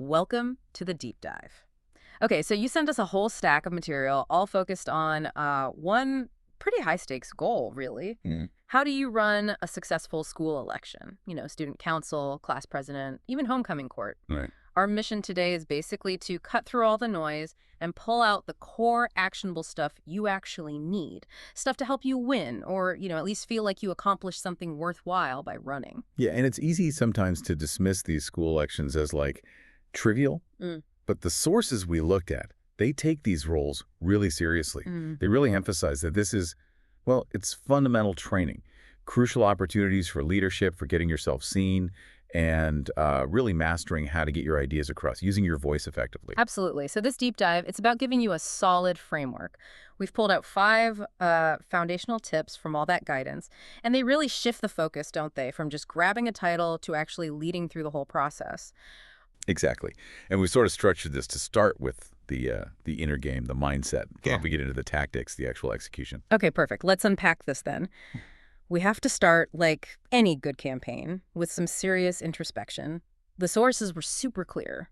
Welcome to the deep dive. Okay, so you sent us a whole stack of material, all focused on one pretty high stakes goal, really. Mm, How do you run a successful school election? Student council, class president, even homecoming court. right. Our mission today is basically to cut through all the noise and pull out the core actionable stuff you actually need. Stuff to help you win or, at least feel like you accomplished something worthwhile by running. Yeah, and it's easy sometimes to dismiss these school elections as like trivial, Mm. but the sources we looked at, they take these roles really seriously. Mm. They really emphasize that this is, well, it's fundamental training, crucial opportunities for leadership, for getting yourself seen, and really mastering how to get your ideas across, using your voice effectively. Absolutely. So this deep dive, it's about giving you a solid framework. We've pulled out 5 foundational tips from all that guidance, and they really shift the focus, don't they, from just grabbing a title to actually leading through the whole process. Exactly. And we sort of structured this to start with the inner game, the mindset. Yeah. We get into the tactics, the actual execution. Okay, perfect. Let's unpack this then. We have to start, like any good campaign, with some serious introspection. The sources were super clear.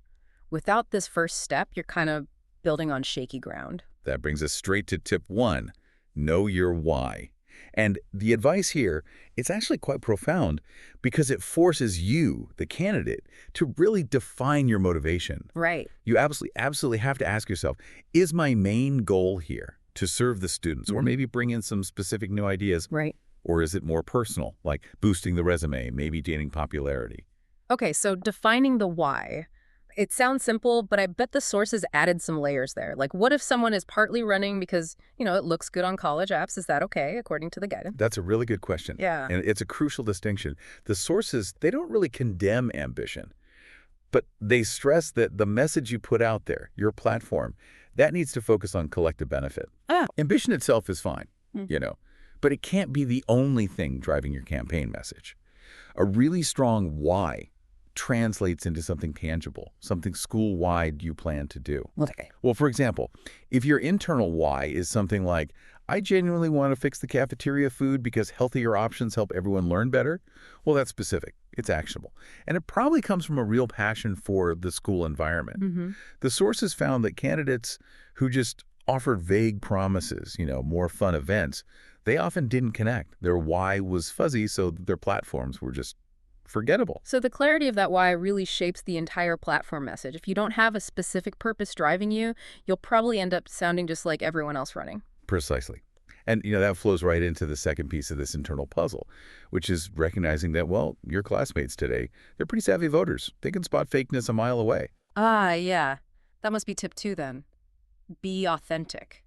Without this first step, you're kind of building on shaky ground. That brings us straight to tip 1, know your why. And the advice here, it's actually quite profound because it forces you, the candidate, to really define your motivation. Right. You absolutely have to ask yourself, is my main goal here to serve the students or maybe bring in some specific new ideas? Right. Or is it more personal, like boosting the resume, maybe gaining popularity? Okay, so defining the why. It sounds simple, but I bet the sources added some layers there. Like, what if someone is partly running because, it looks good on college apps? Is that okay, according to the guidance? That's a really good question. Yeah. And it's a crucial distinction. The sources, they don't really condemn ambition, but they stress that the message you put out there, your platform, that needs to focus on collective benefit. Ah. Ambition itself is fine, Mm. but it can't be the only thing driving your campaign message. A really strong why translates into something tangible, something school-wide you plan to do. Okay. Well, for example, if your internal why is something like, I genuinely want to fix the cafeteria food because healthier options help everyone learn better, well, that's specific. It's actionable. And it probably comes from a real passion for the school environment. Mm-hmm. The sources found that candidates who just offered vague promises, more fun events, they often didn't connect. Their why was fuzzy, so their platforms were just forgettable. So the clarity of that why really shapes the entire platform message. If you don't have a specific purpose driving you, you'll probably end up sounding just like everyone else running. Precisely. And, that flows right into the second piece of this internal puzzle, which is recognizing that, well, your classmates today, they're pretty savvy voters. They can spot fakeness a mile away. Ah, yeah. That must be tip 2 then. Be authentic.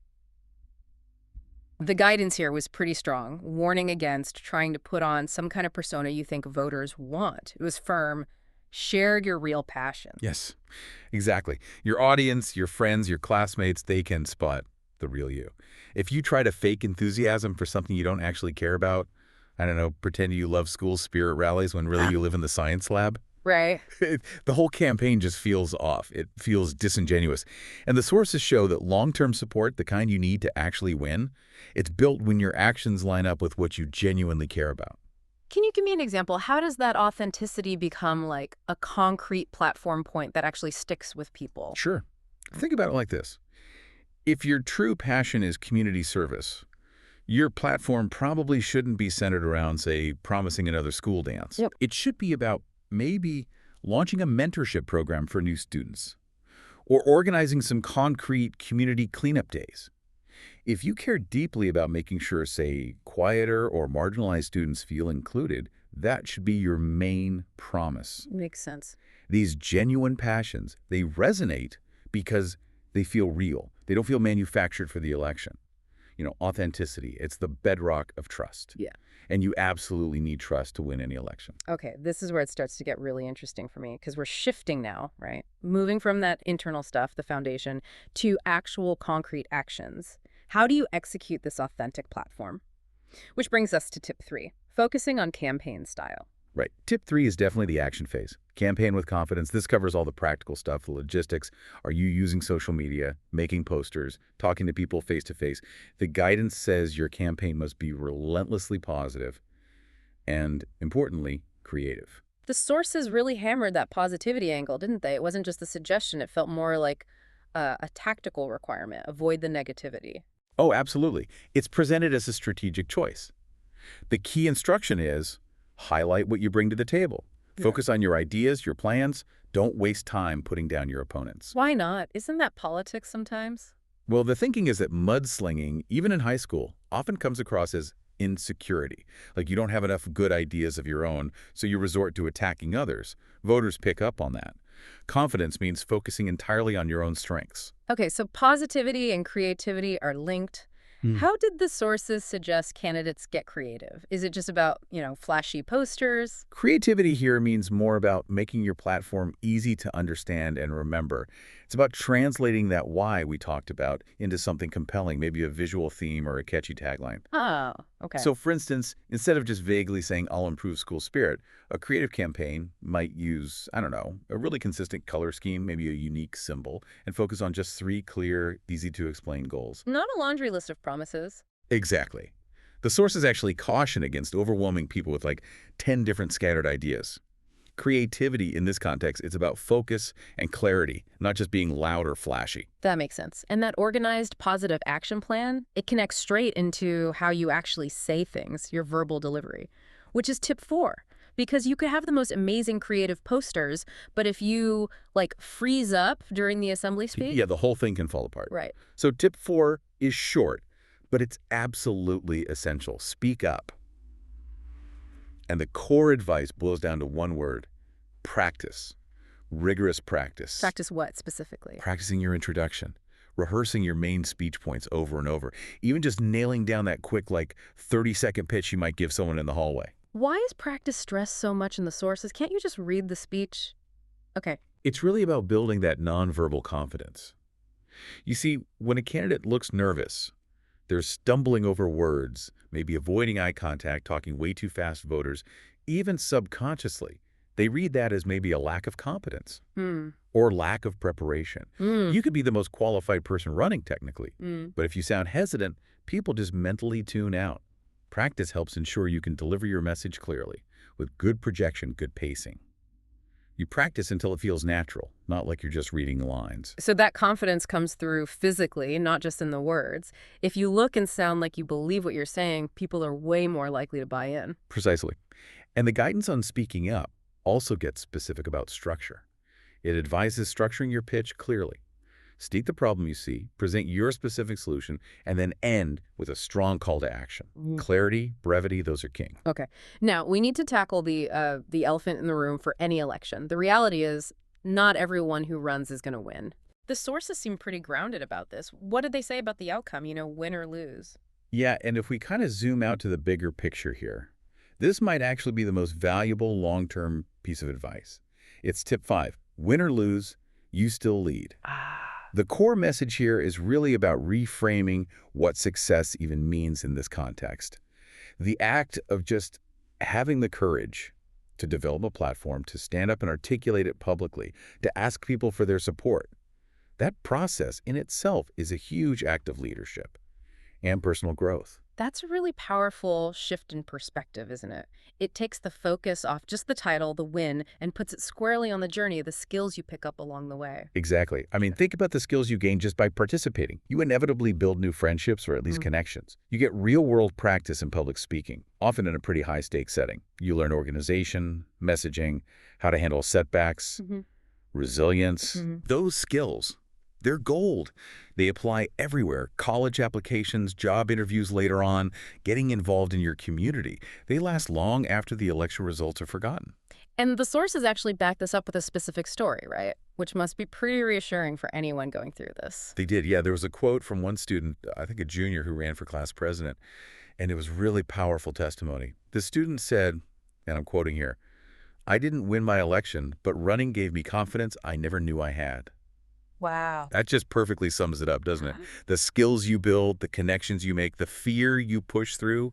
The guidance here was pretty strong, warning against trying to put on some kind of persona you think voters want. It was firm. Share your real passion. Yes, exactly. Your audience, your friends, your classmates, they can spot the real you. If you try to fake enthusiasm for something you don't actually care about, I don't know, pretend you love school spirit rallies when really you live in the science lab, Right. the whole campaign just feels off. It feels disingenuous. And the sources show that long-term support, the kind you need to actually win, it's built when your actions line up with what you genuinely care about. Can you give me an example? How does that authenticity become like a concrete platform point that actually sticks with people? Sure. Think about it like this. If your true passion is community service, your platform probably shouldn't be centered around, say, promising another school dance. Yep. It should be about maybe launching a mentorship program for new students or organizing some concrete community cleanup days. If you care deeply about making sure, say, quieter or marginalized students feel included, that should be your main promise. Makes sense. These genuine passions, they resonate because they feel real. They don't feel manufactured for the election. Authenticity, it's the bedrock of trust. Yeah. And you absolutely need trust to win any election. Okay, this is where it starts to get really interesting for me because we're shifting now, right? Moving from that internal stuff, the foundation, to actual concrete actions. How do you execute this authentic platform? Which brings us to tip 3, focusing on campaign style. Right. Tip 3 is definitely the action phase. Campaign with confidence. This covers all the practical stuff, the logistics. Are you using social media, making posters, talking to people face-to-face? The guidance says your campaign must be relentlessly positive and, importantly, creative. The sources really hammered that positivity angle, didn't they? It wasn't just a suggestion. It felt more like a tactical requirement. Avoid the negativity. Oh, absolutely. It's presented as a strategic choice. The key instruction is highlight what you bring to the table. Yeah. Focus on your ideas, your plans. Don't waste time putting down your opponents. Why not? Isn't that politics sometimes? Well, the thinking is that mudslinging, even in high school, often comes across as insecurity. Like you don't have enough good ideas of your own, so you resort to attacking others. Voters pick up on that. Confidence means focusing entirely on your own strengths. Okay, so positivity and creativity are linked. How did the sources suggest candidates get creative? Is it just about, flashy posters? Creativity here means more about making your platform easy to understand and remember. It's about translating that why we talked about into something compelling, maybe a visual theme or a catchy tagline. Oh, okay. So, for instance, instead of just vaguely saying, I'll improve school spirit, a creative campaign might use, I don't know, a really consistent color scheme, maybe a unique symbol, and focus on just 3 clear, easy-to-explain goals. Not a laundry list of promises. Exactly. The sources actually caution against overwhelming people with like 10 different scattered ideas. Creativity in this context is about focus and clarity, not just being loud or flashy. That makes sense. And that organized positive action plan, it connects straight into how you actually say things, your verbal delivery, which is tip 4. Because you could have the most amazing creative posters, but if you, freeze up during the assembly speech. Yeah, the whole thing can fall apart. Right. So tip 4 is short, but it's absolutely essential. Speak up. And the core advice boils down to one word: practice. Rigorous practice. Practice what specifically? Practicing your introduction. Rehearsing your main speech points over and over. Even just nailing down that quick, 30-second pitch you might give someone in the hallway. Why is practice stressed so much in the sources? Can't you just read the speech? Okay. It's really about building that nonverbal confidence. You see, when a candidate looks nervous, they're stumbling over words, maybe avoiding eye contact, talking way too fast voters, even subconsciously, they read that as maybe a lack of competence or lack of preparation. You could be the most qualified person running technically, but if you sound hesitant, people just mentally tune out. Practice helps ensure you can deliver your message clearly, with good projection, good pacing. You practice until it feels natural, not like you're just reading lines. So that confidence comes through physically, not just in the words. If you look and sound like you believe what you're saying, people are way more likely to buy in. Precisely. And the guidance on speaking up also gets specific about structure. It advises structuring your pitch clearly. State the problem you see, present your specific solution, and then end with a strong call to action. Clarity, brevity, those are king. Okay. Now, we need to tackle the elephant in the room for any election. The reality is not everyone who runs is going to win. The sources seem pretty grounded about this. What did they say about the outcome, win or lose? Yeah, and if we kind of zoom out to the bigger picture here, this might actually be the most valuable long-term piece of advice. It's tip 5. Win or lose, you still lead. The core message here is really about reframing what success even means in this context. The act of just having the courage to develop a platform, to stand up and articulate it publicly, to ask people for their support. That process in itself is a huge act of leadership and personal growth. That's a really powerful shift in perspective, isn't it? It takes the focus off just the title, the win, and puts it squarely on the journey, the skills you pick up along the way. Exactly. I mean, think about the skills you gain just by participating. You inevitably build new friendships or at least connections. You get real-world practice in public speaking, often in a pretty high-stakes setting. You learn organization, messaging, how to handle setbacks, resilience. Those skills, they're gold. They apply everywhere. College applications, job interviews later on, getting involved in your community. They last long after the election results are forgotten. And the sources actually back this up with a specific story, right? Which must be pretty reassuring for anyone going through this. They did, yeah. There was a quote from one student, I think a junior who ran for class president, and it was really powerful testimony. The student said, and I'm quoting here, "I didn't win my election, but running gave me confidence I never knew I had." Wow. That just perfectly sums it up, doesn't it? The skills you build, the connections you make, the fear you push through,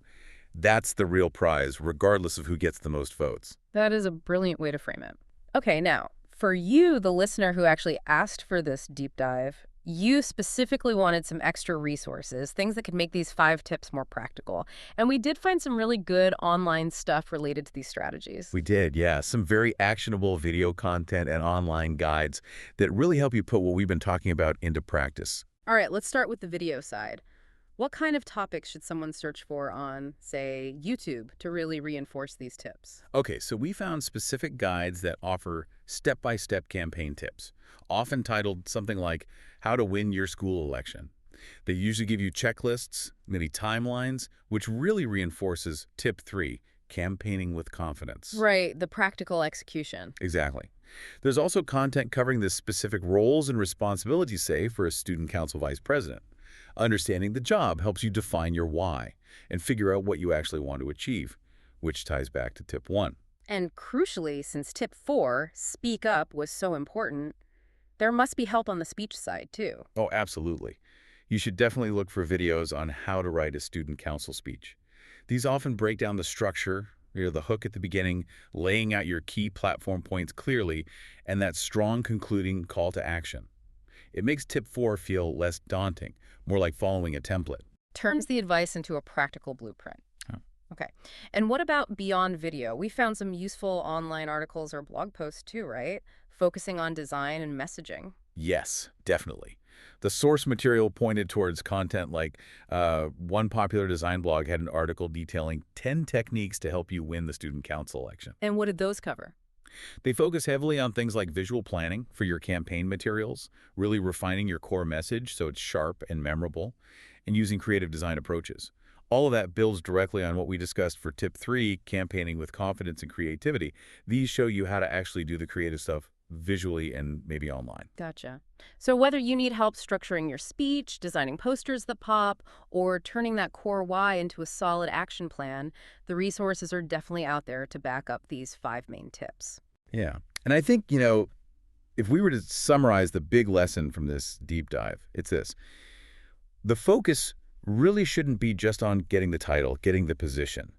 that's the real prize, regardless of who gets the most votes. That is a brilliant way to frame it. Okay, now, for you, the listener who actually asked for this deep dive, You specifically wanted some extra resources, things that could make these 5 tips more practical. And we did find some really good online stuff related to these strategies. We did, yeah. Some very actionable video content and online guides that really help you put what we've been talking about into practice. All right, let's start with the video side. What kind of topics should someone search for on, say, YouTube to really reinforce these tips? Okay, so we found specific guides that offer step-by-step campaign tips, often titled something like How to Win Your School Election. They usually give you checklists, maybe timelines, which really reinforces tip 3, campaigning with confidence. Right, the practical execution. Exactly. There's also content covering the specific roles and responsibilities, say, for a student council vice president. Understanding the job helps you define your why and figure out what you actually want to achieve, which ties back to tip 1. And crucially, since tip 4, speak up, was so important, there must be help on the speech side, too. Oh, absolutely. You should definitely look for videos on how to write a student council speech. These often break down the structure, the hook at the beginning, laying out your key platform points clearly, and that strong concluding call to action. It makes tip 4 feel less daunting, more like following a template. Turns the advice into a practical blueprint. Oh. Okay. And what about beyond video? We found some useful online articles or blog posts too, right? Focusing on design and messaging. Yes, definitely. The source material pointed towards content like one popular design blog had an article detailing 10 techniques to help you win the student council election. And what did those cover? They focus heavily on things like visual planning for your campaign materials, really refining your core message so it's sharp and memorable, and using creative design approaches. All of that builds directly on what we discussed for tip 3, campaigning with confidence and creativity. These show you how to actually do the creative stuff visually and maybe online. Gotcha. So whether you need help structuring your speech, designing posters that pop, or turning that core why into a solid action plan, the resources are definitely out there to back up these 5 main tips. Yeah. And I think, if we were to summarize the big lesson from this deep dive, it's this. The focus really shouldn't be just on getting the title, getting the position.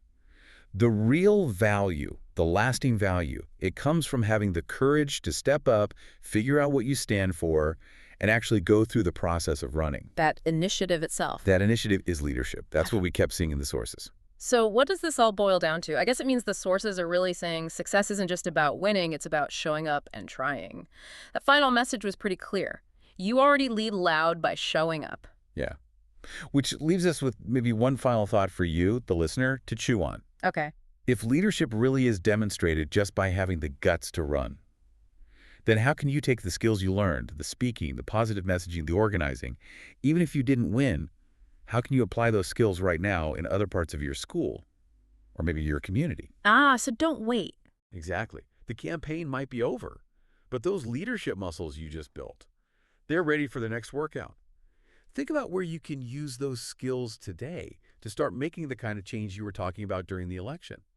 The real value, the lasting value, it comes from having the courage to step up, figure out what you stand for, and actually go through the process of running. That initiative itself. That initiative is leadership. That's what we kept seeing in the sources. So what does this all boil down to? I guess it means the sources are really saying success isn't just about winning, it's about showing up and trying. That final message was pretty clear. You already lead loud by showing up. Yeah. Which leaves us with maybe one final thought for you, the listener, to chew on. Okay. If leadership really is demonstrated just by having the guts to run, then how can you take the skills you learned, the speaking, the positive messaging, the organizing, even if you didn't win, how can you apply those skills right now in other parts of your school or maybe your community? So don't wait. Exactly. The campaign might be over, but those leadership muscles you just built, they're ready for the next workout. Think about where you can use those skills today to start making the kind of change you were talking about during the election.